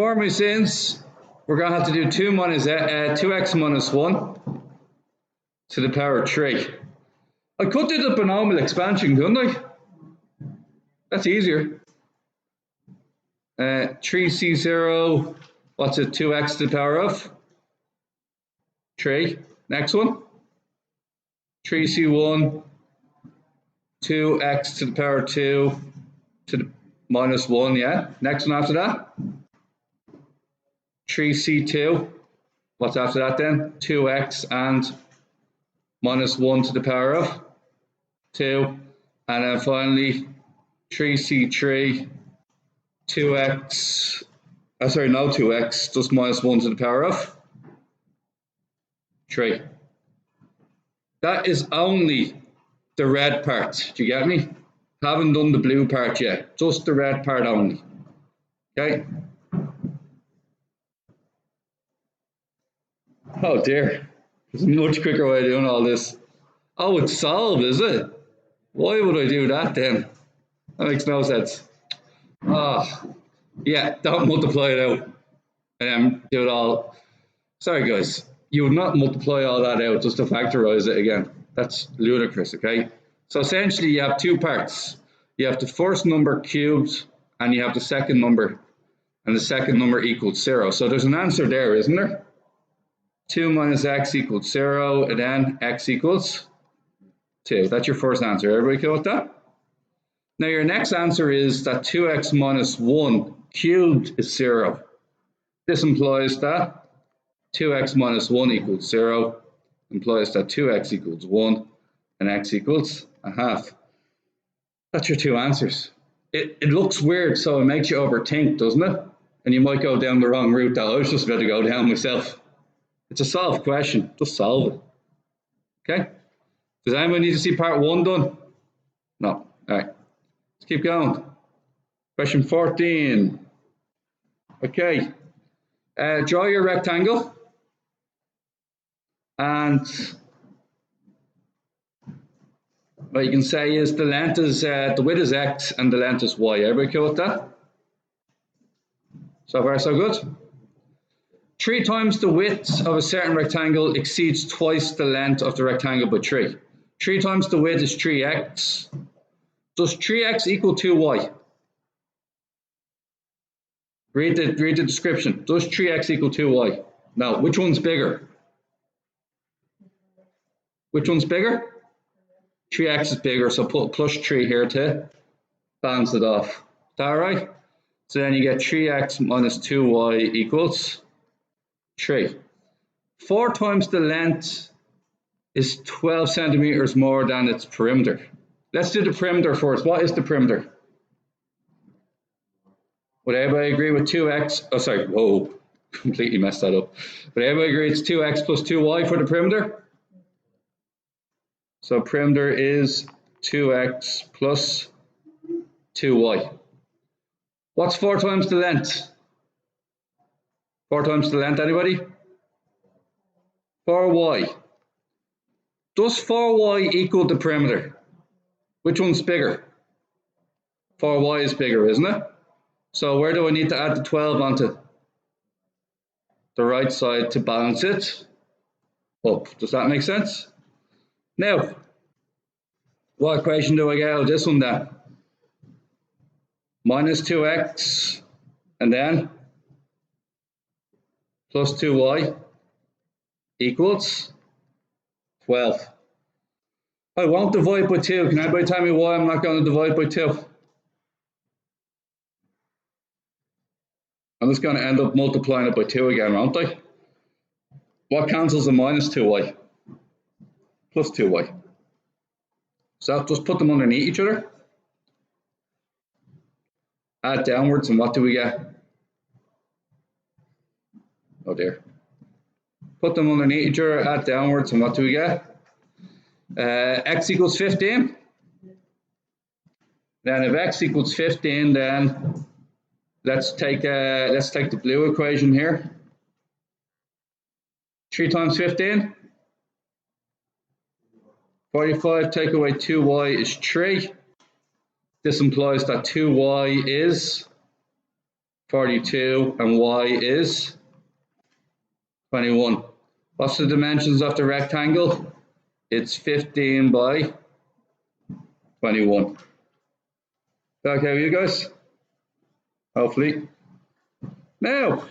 For my sins, we're going to have to do 2x minus 1 to the power of 3. I could do the binomial expansion, couldn't I? That's easier. 3c0, what's it, 2x to the power of 3. Next one. 3c1, 2x to the power of 2 to the minus 1, yeah? Next one after that. 3c2, what's after that then? 2x and minus 1 to the power of 2. And then finally, 3c3, 2x, sorry, no 2x, just minus 1 to the power of 3. That is only the red part. Do you get me? Haven't done the blue part yet. Just the red part only. Okay? Oh dear. There's a much quicker way of doing all this. Oh, it's solved, is it? Why would I do that then? That makes no sense. Oh, yeah, don't multiply it out and then do it all. Sorry, guys. You would not multiply all that out just to factorize it again. That's ludicrous, okay? So essentially, you have two parts. You have the first number cubed, and you have the second number, and the second number equals 0. So there's an answer there, isn't there? 2 minus x equals 0, and then x equals 2. That's your first answer. Everybody cool with that? Now your next answer is that 2x minus 1 cubed is 0. This implies that 2x minus 1 equals 0, implies that 2x equals 1, and x equals a half. That's your two answers. It looks weird, so it makes you overthink, doesn't it? And you might go down the wrong route that I was just about to go down myself. It's a solved question. Just solve it. Okay? Does anyone need to see part 1 done? No. All right. Let's keep going. Question 14. Okay. Draw your rectangle. And what you can say is the length is, the width is x and the length is y. Everybody cool with that? So far, so good. 3 times the width of a certain rectangle exceeds twice the length of the rectangle by 3. 3 times the width is 3x. Does 3x equal 2y? Read the description. Does 3x equal 2y? Now, which one's bigger? Which one's bigger? 3x is bigger, so put plus 3 here to balance it off. Is that right? So then you get 3x minus 2y equals 3. 4 times the length is 12 centimeters more than its perimeter. Let's do the perimeter first. What is the perimeter? Would everybody agree with 2x? Oh, sorry. Whoa, completely messed that up. Would everybody agree it's 2x plus 2y for the perimeter? So perimeter is 2x plus 2y. What's 4 times the length? 4 times the length, anybody? 4y. Does 4y equal the perimeter? Which one's bigger? 4y is bigger, isn't it? So where do I need to add the 12 onto? The right side to balance it up. Does that make sense? Now, what equation do I get out of this one then? Minus 2x and then plus 2y equals 12. I won't divide by 2. Can anybody tell me why I'm not going to divide by 2? I'm just going to end up multiplying it by 2 again, aren't I? What cancels a minus 2y? Plus 2y. So just put them underneath each other. Add downwards, and what do we get? Oh dear. Put them underneath each other, add downwards, and what do we get? X equals 15. Then if x equals 15, then let's take the blue equation here. 3 times 15. 45 take away 2y is 3. This implies that 2y is 42, and y is 21. What's the dimensions of the rectangle? It's 15 by 21. Okay with you guys? Hopefully. Now,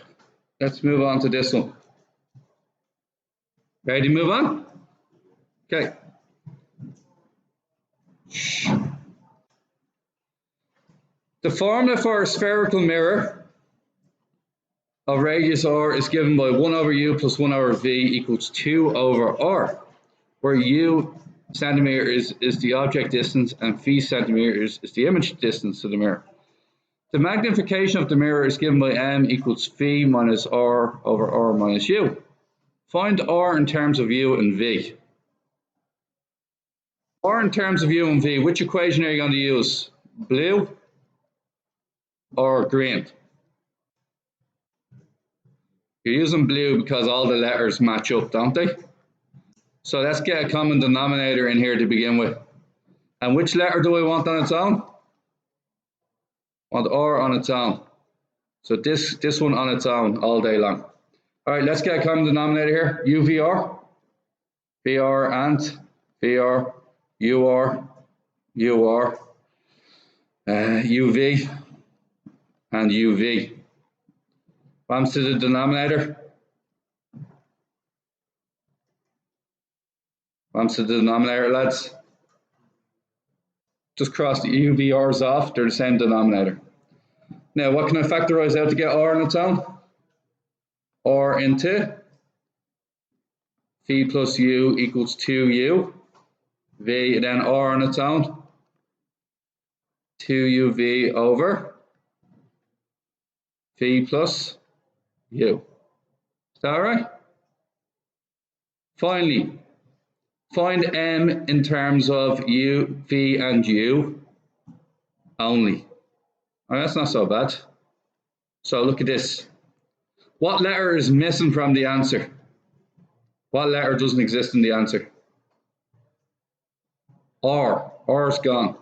let's move on to this one. Ready to move on? Okay. The formula for a spherical mirror of radius r is given by 1 over u plus 1 over v equals 2 over r, where u centimeter is the object distance and v centimeters is the image distance to the mirror. The magnification of the mirror is given by m equals v minus r over r minus u. Find r in terms of u and v. R in terms of u and v, which equation are you going to use? Blue or green? You're using blue because all the letters match up, don't they? So let's get a common denominator in here to begin with. And which letter do I want on its own? I want R on its own. So this one on its own all day long. All right, let's get a common denominator here. UVR, VR and VR, UR, UR, UV and UV. Comes to the denominator. Comes to the denominator, lads. Just cross the UVRs off, they're the same denominator. Now, what can I factorize out to get R on its own? R into V plus U equals 2U. V, and then R on its own. 2UV over V plus U. Is that all right? Finally, find M in terms of U, V, and U only. Oh, that's not so bad. So look at this. What letter is missing from the answer? What letter doesn't exist in the answer? R. R is gone.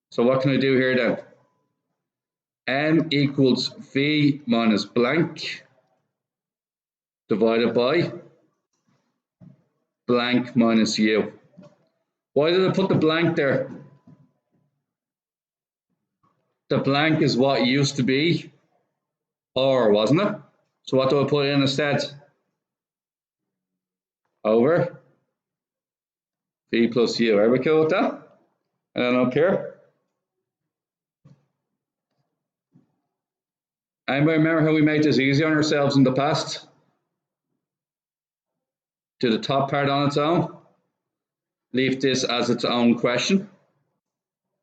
So what can I do here then? M equals V minus blank divided by blank minus U. Why did I put the blank there? The blank is what used to be R, wasn't it? So what do I put in instead? Over V plus U. Are we cool with that? And then up here. Anybody remember how we made this easy on ourselves in the past? Do the top part on its own. Leave this as its own question.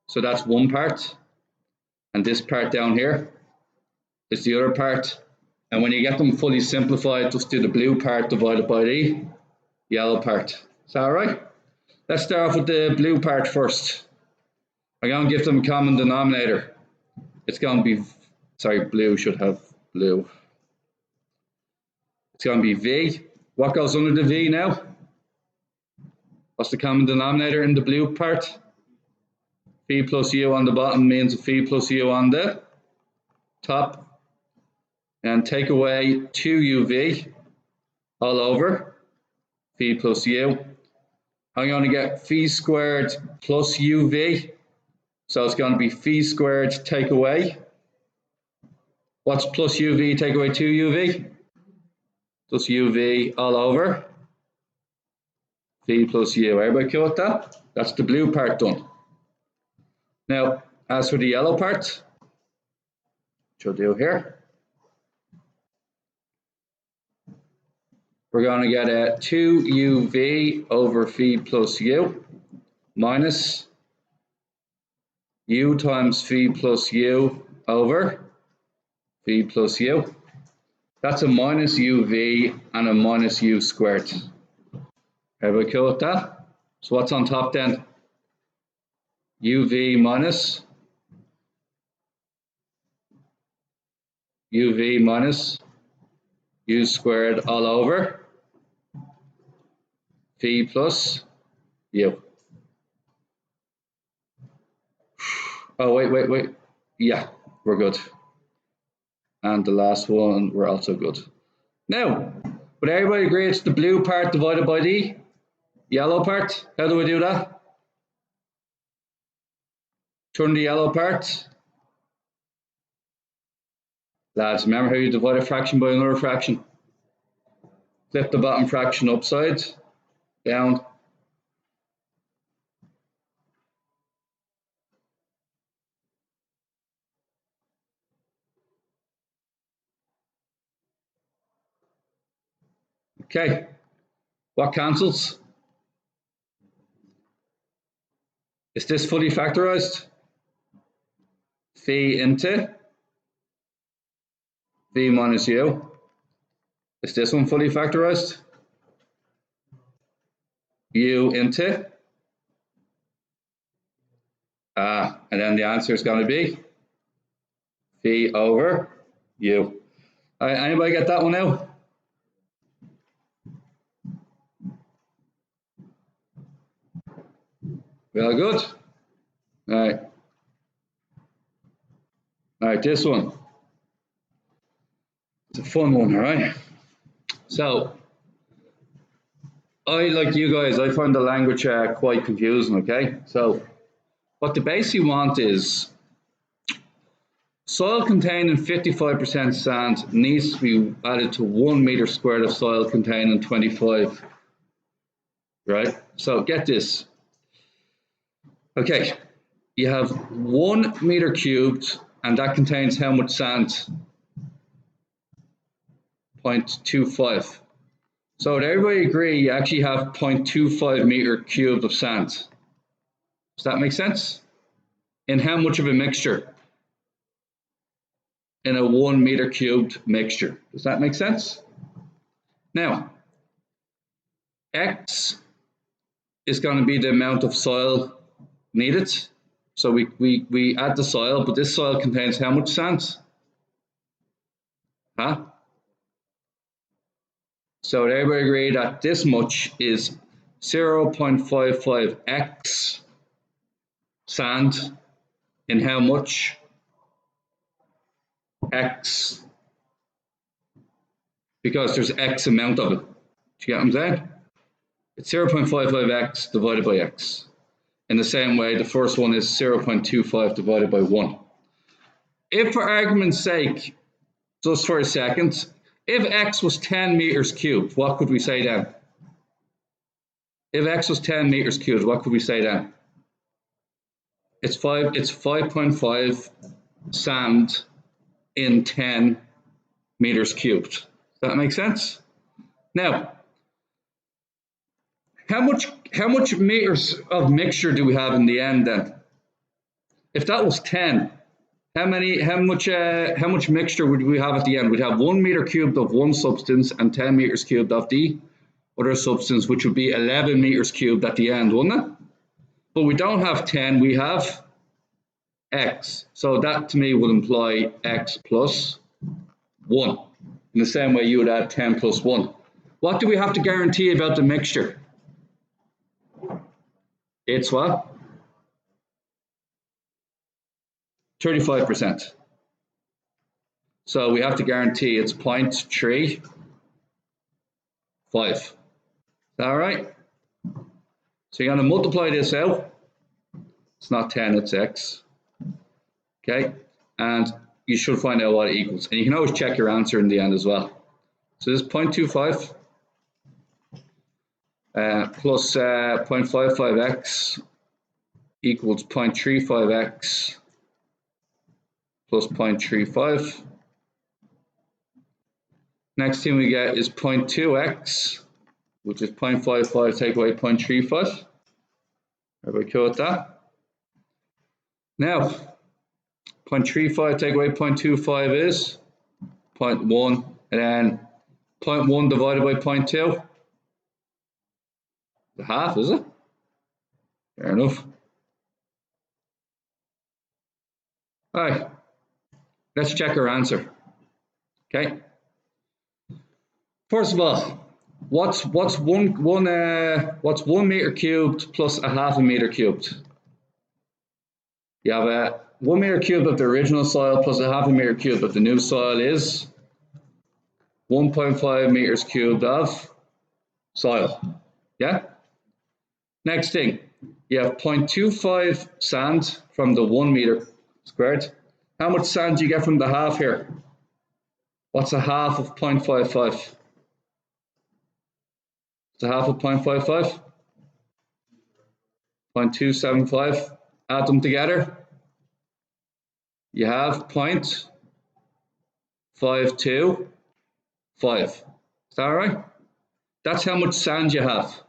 So that's one part. And this part down here is the other part. And when you get them fully simplified, just do the blue part divided by the yellow part. Is that all right? Let's start off with the blue part first. I'm going to give them a common denominator. It's going to be, sorry, blue should have blue. It's going to be V. What goes under the V now? What's the common denominator in the blue part? V plus U on the bottom means V plus U on the top. And take away 2UV all over V plus U. I'm going to get V squared plus UV. So it's going to be V squared take away. What's plus UV take away 2UV? Plus UV all over V plus U. Everybody cool with that? That's the blue part done. Now, as for the yellow part, which I'll do here, we're going to get a 2UV over V plus U minus U times V plus U over V plus U. That's a minus UV and a minus U squared. Everybody cool with that? So what's on top then? UV minus U squared all over V plus U. Oh, wait. Yeah, we're good. And the last one, we're also good. Now, would everybody agree it's the blue part divided by the yellow part? How do we do that? Turn the yellow part. Lads, remember how you divide a fraction by another fraction? Flip the bottom fraction upside down. Okay, what cancels? Is this fully factorized? Phi into V minus U. Is this one fully factorized? U into and then the answer is going to be Phi over U. All right, anybody get that one now? Well, good. All right, this one. It's a fun one, all right? So, like you guys, I find the language quite confusing, okay? So, what they basically want is soil containing 55% sand needs to be added to 1 meter squared of soil containing 25, right? So, get this. Okay, you have 1 meter cubed, and that contains how much sand? 0.25. So would everybody agree you actually have 0.25 meter cubed of sand? Does that make sense? In how much of a mixture? In a 1 meter cubed mixture. Does that make sense? Now, X is going to be the amount of soil needed. So we add the soil, but this soil contains how much sand? Huh? So would everybody agree that this much is 0.55 X sand in how much? X, because there's X amount of it. Do you get what I'm saying? It's 0.55X divided by X. In the same way, the first one is 0.25 divided by 1. If for argument's sake, just for a second, if X was 10 meters cubed, what could we say then? If X was 10 meters cubed, what could we say then? It's 5.5 sand in 10 meters cubed. Does that make sense? Now, how much meters of mixture do we have in the end then? If that was 10, how much mixture would we have at the end? We'd have 1 meter cubed of one substance and 10 meters cubed of the other substance, which would be 11 meters cubed at the end, wouldn't it? But we don't have 10, we have X. So that to me would imply X plus 1. In the same way you would add 10 plus 1. What do we have to guarantee about the mixture? It's what? 35%. So we have to guarantee it's 0.35. Is that all right? So you're going to multiply this out. It's not 10, it's X. Okay? And you should find out what it equals. And you can always check your answer in the end as well. So this is 0.25 plus 0.55X equals 0.35X plus 0.35. Next thing we get is 0.2X, which is 0.55 take away 0.35. Everybody cool with that? Now, 0.35 take away 0.25 is 0.1, and then 0.1 divided by 0.2. The half, is it? Fair enough. All right, let's check our answer. Okay. First of all, what's 1 meter cubed plus a half a meter cubed? You have 1 meter cubed of the original soil plus a half a meter cubed of the new soil is 1.5 meters cubed of soil. Yeah? Next thing, you have 0.25 sand from the 1 meter squared. How much sand do you get from the half here? What's a half of 0.55? It's a half of 0.55? 0.275. Add them together. You have 0.525. Is that right? That's how much sand you have.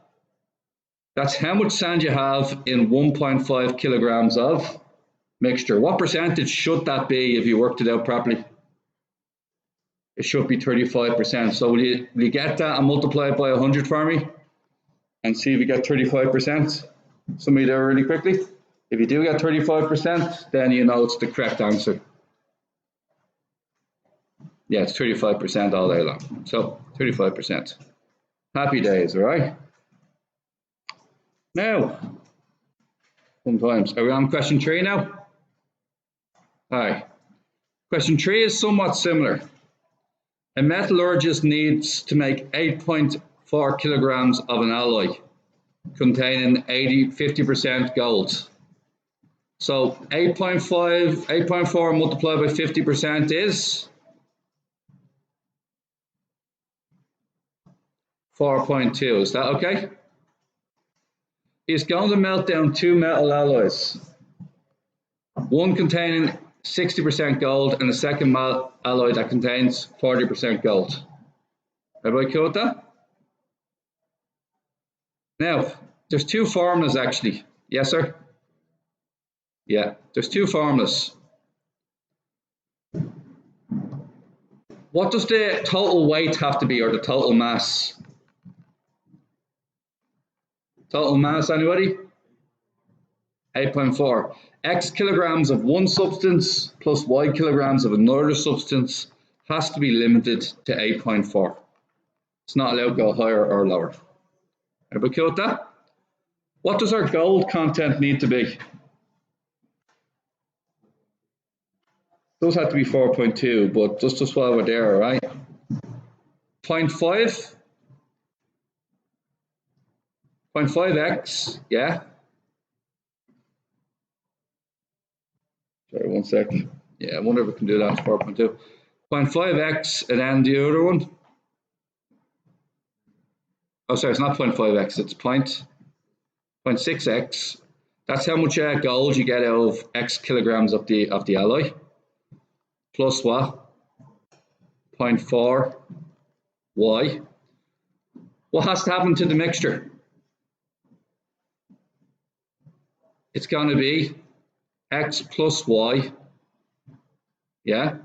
That's how much sand you have in 1.5 kilograms of mixture. What percentage should that be if you worked it out properly? It should be 35%. So will you get that and multiply it by 100 for me? And see if you get 35%? Somebody there really quickly? If you do get 35%, then you know it's the correct answer. Yeah, it's 35% all day long. So 35%. Happy days, all right? Now, sometimes, are we on question 3 now? All right. Question 3 is somewhat similar. A metallurgist needs to make 8.4 kilograms of an alloy containing 50% gold. So 8.4 multiplied by 50% is 4.2. Is that okay? He's going to melt down 2 metal alloys, one containing 60% gold and the second alloy that contains 40% gold. Everybody cool with that? Now, there's 2 formulas actually. Yes, sir? Yeah, there's 2 formulas. What does the total weight have to be, or the total mass? Total mass, anybody? 8.4. X kilograms of one substance plus Y kilograms of another substance has to be limited to 8.4. It's not allowed to go higher or lower. Everybody cool with that? What does our gold content need to be? Those have to be 4.2, but just while we're there, all right? 0.5? 0.5x, yeah? Sorry, one sec. Yeah, I wonder if we can do that, 4.2. 0.5x, and then the other one. Oh, sorry, it's not 0.5x, it's 0.6x. That's how much gold you get out of X kilograms of the alloy. Plus what? 0.4 Y. What has to happen to the mixture? It's going to be X plus Y. Yeah?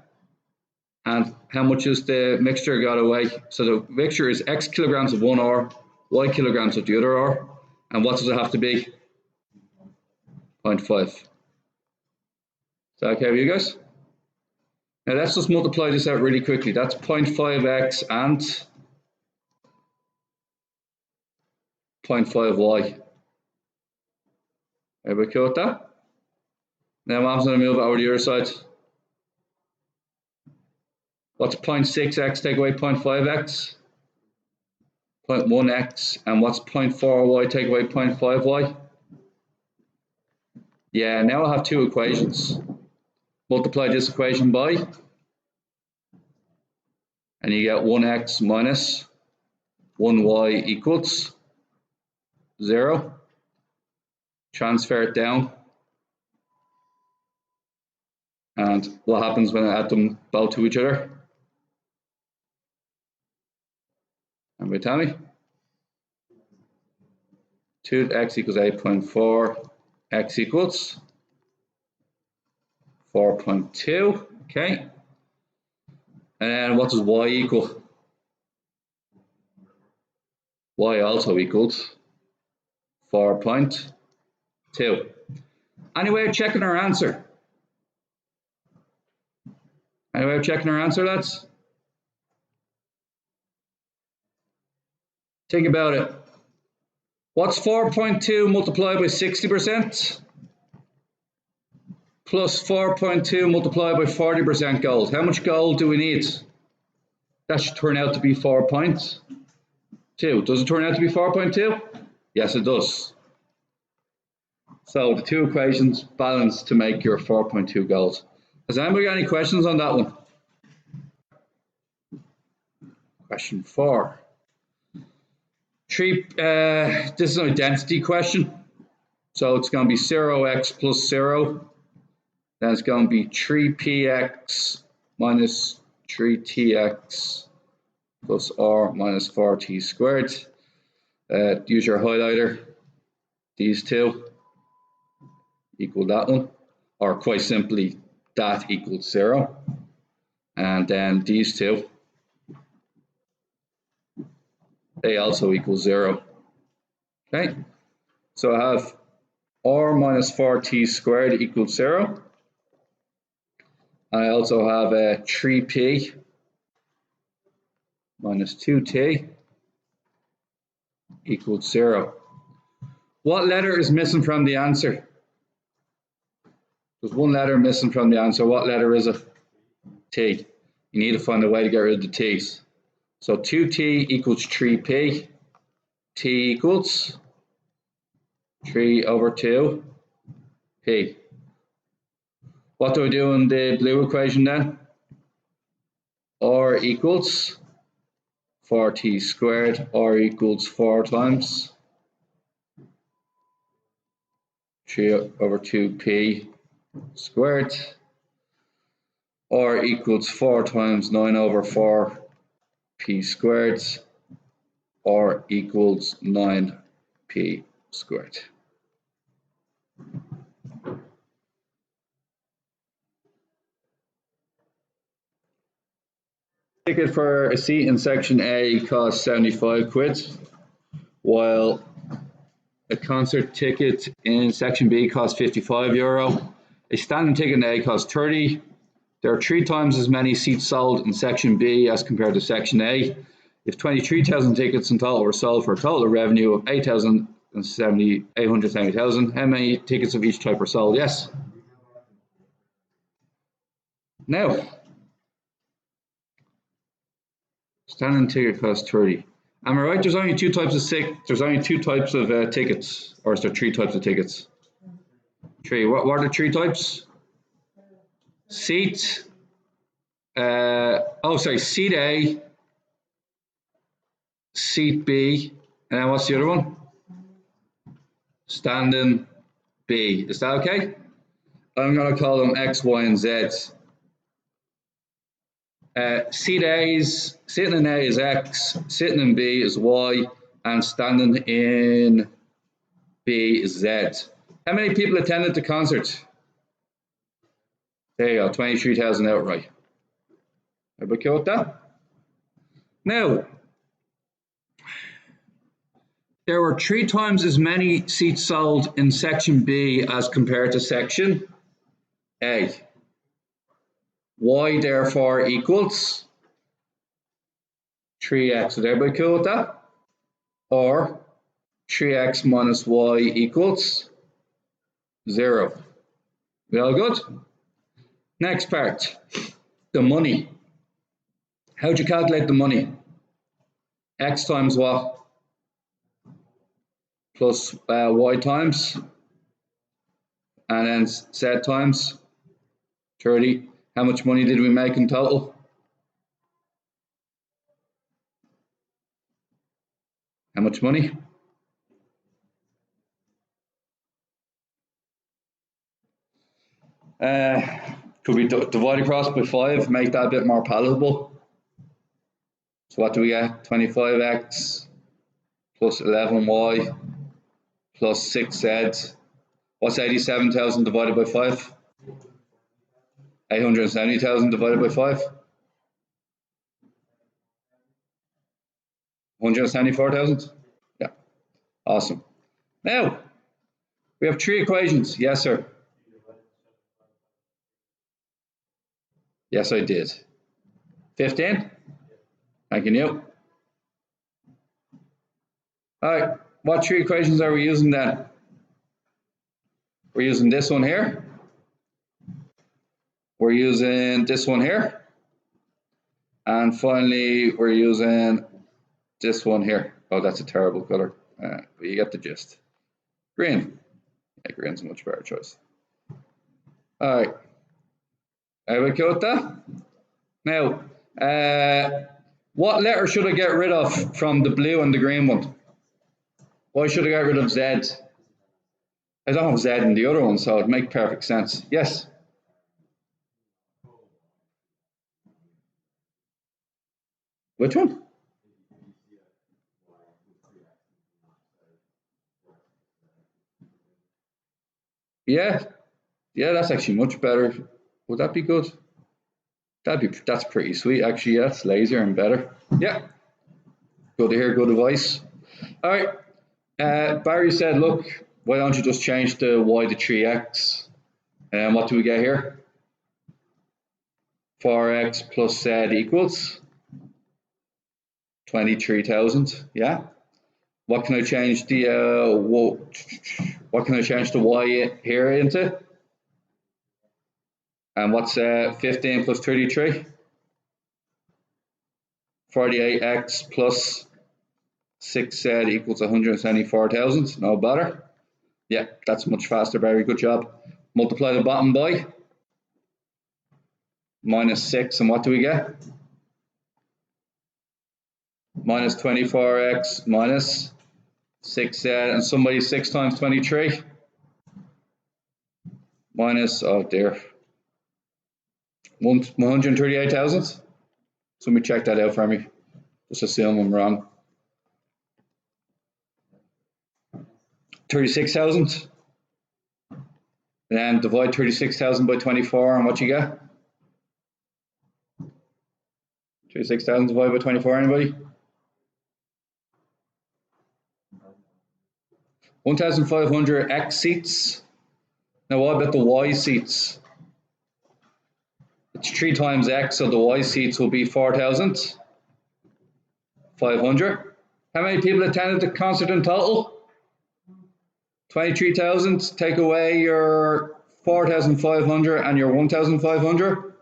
And how much is the mixture got away? So the mixture is X kilograms of one ore, Y kilograms of the other ore. And what does it have to be? 0.5. Is that okay with you guys? Now let's just multiply this out really quickly. That's 0.5x and 0.5y. Everybody cool with that? Now I'm going to move it over to the other side. What's 0.6x take away 0.5x? 0.1x. And what's 0.4y take away 0.5y? Yeah, now I have 2 equations. Multiply this equation by, and you get 1x minus 1y equals 0. Transfer it down. And what happens when I add them both to each other? Anybody tell me? 2x equals 8.4, x equals 4.2, okay? And then what does y equal? Y also equals 4.2. Any way of checking our answer? Any way of checking our answer, lads? Think about it. What's 4.2 multiplied by 60%? plus 4.2 multiplied by 40% gold. How much gold do we need? That should turn out to be 4.2. Does it turn out to be 4.2? Yes, it does. So the two equations balance to make your 4.2 gold. Has anybody got any questions on that one? Question 4. This is an identity question. So it's going to be 0x plus 0. Then it's going to be 3px minus 3tx plus r minus 4t squared. Use your highlighter. These two equal that one. Or quite simply, that equals 0. And then these two, they also equal 0. Okay, so I have r minus 4t squared equals 0. I also have 3p minus 2t equals 0. What letter is missing from the answer? There's one letter missing from the answer. What letter is it? T. You need to find a way to get rid of the t's. So 2t equals 3p. T equals 3 over 2p. What do I do in the blue equation then? R equals 4t squared. R equals 4 times 3 over 2p squared. R equals 4 times 9 over 4p squared. R equals 9p squared. Ticket for a seat in section A costs 75 quid, while a concert ticket in section B costs €55. A standing ticket in A costs 30. There are 3 times as many seats sold in section B as compared to section A. If 23,000 tickets in total were sold for a total revenue of 870,000, how many tickets of each type were sold? Yes. Now, standing ticket costs 30. Am I right? There's only 2 types of tickets, or is there 3 types of tickets? 3. What are the 3 types? Seat. Seat A, seat B, and then what's the other one? Standing B. Is that okay? I'm going to call them X, Y, and Z. Sitting in A is X, sitting in B is Y, and standing in B is Z. How many people attended the concert? There you go, 23,000 outright. Everybody cool with that? Now, there were 3 times as many seats sold in section B as compared to section A. Y therefore equals 3x. Is everybody cool with that? Or 3x minus y equals 0. We all good? Next part, the money. How'd you calculate the money? X times what? Plus y times, and then z times 30. How much money did we make in total? How much money? Could we divide across by 5, make that a bit more palatable? So what do we get? 25x plus 11y plus 6z. What's 87,000 divided by 5? 870,000 divided by 5? 174,000? Yeah, awesome. Now, we have 3 equations. Yes, sir. Yes, I did. 15? Thank you, Neil. All right, what 3 equations are we using then? We're using this one here, we're using this one here. And finally, we're using this one here. Oh, that's a terrible color, but you get the gist. Green. Yeah, green's a much better choice. All right. Are we okay with that? Now, what letter should I get rid of from the blue and the green one? Why should I get rid of Z? I don't have Z in the other one, so it'd make perfect sense. Yes? Which one? Yeah, that's actually much better. Would that be good? That's pretty sweet actually. Yeah, it's lazier and better. Yeah, good to hear. Good advice. All right. Barry said, "Look, why don't you just change the y to 3x?" And what do we get here? 4x plus z equals 23,000. Yeah. What can I change the what can I change the y here into? And what's 15 plus 33? 48x plus 6z equals 174,000. No better. Yeah, that's much faster, Barry. Good job. Multiply the bottom by minus 6, and what do we get? Minus 24x minus 6z, and somebody 6 times 23 minus, oh dear, 138,000. Somebody check that out for me. Just assume I'm wrong. 36,000. Then divide 36,000 by 24, and what you get? 36,000 divided by 24, anybody? 1,500 X seats. Now what about the Y seats? It's 3 times X, so the Y seats will be 4,500. How many people attended the concert in total? 23,000. Take away your 4,500 and your 1,500.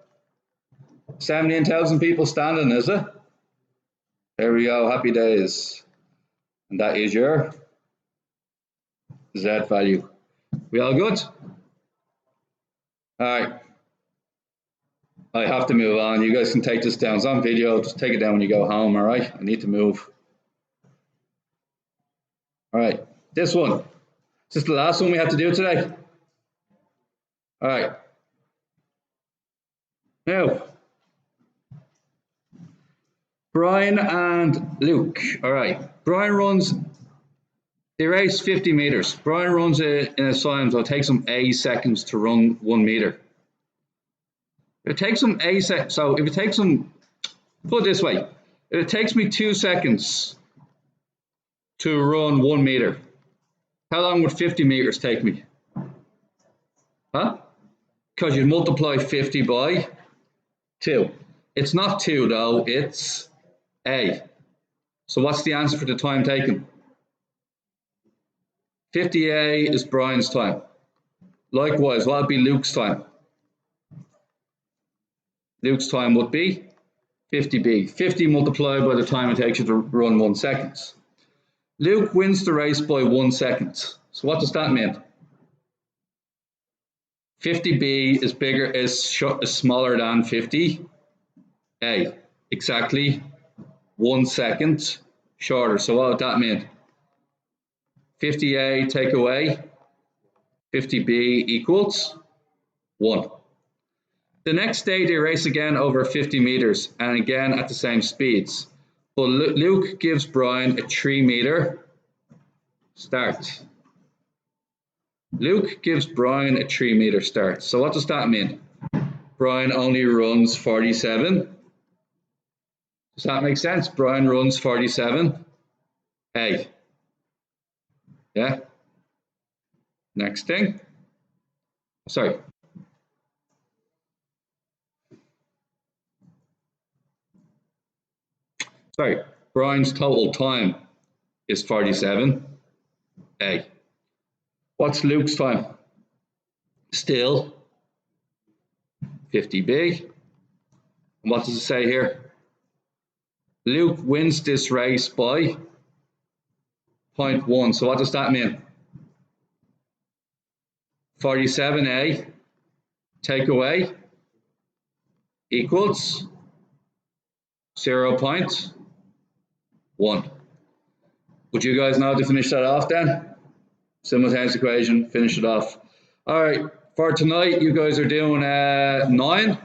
17,000 people standing, is it? There we go, happy days. And that is your Z value. We all good? All right. I have to move on. You guys can take this down. It's on video. Just take it down when you go home, all right? I need to move. All right. This one. Is this the last one we have to do today? All right. Now, Brian and Luke. All right. Brian runs, they race 50 meters. Brian runs it in a time, so it takes him 8 seconds to run 1 meter. It takes him 8 seconds. So if it takes him, put it this way, if it takes me 2 seconds to run 1 meter, how long would 50 meters take me? Huh? Because you multiply 50 by 2. It's not 2 though, it's A. So what's the answer for the time taken? 50A is Brian's time. Likewise, what would be Luke's time? Luke's time would be 50B. 50 multiplied by the time it takes you to run 1 second. Luke wins the race by 1 second. So what does that mean? 50B is bigger, is smaller than 50A. Exactly 1 second shorter. So what would that mean? 50A take away 50B equals 1. The next day they race again over 50 meters and again at the same speeds. But Luke gives Brian a 3 meter start. Luke gives Brian a 3 meter start. So what does that mean? Brian only runs 47. Does that make sense? Brian runs 47. A. Yeah. Next thing. Sorry. Brian's total time is 47. A. What's Luke's time? Still 50B. And what does it say here? Luke wins this race by 0.1. So what does that mean? 47A take away equals 0.1. Would you guys know how to finish that off then? Simultaneous equation, finish it off. All right, for tonight, you guys are doing 9.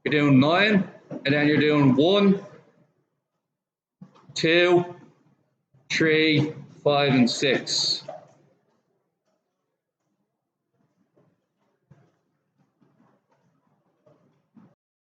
You're doing 9, and then you're doing 1, 2, 3, 5, and 6.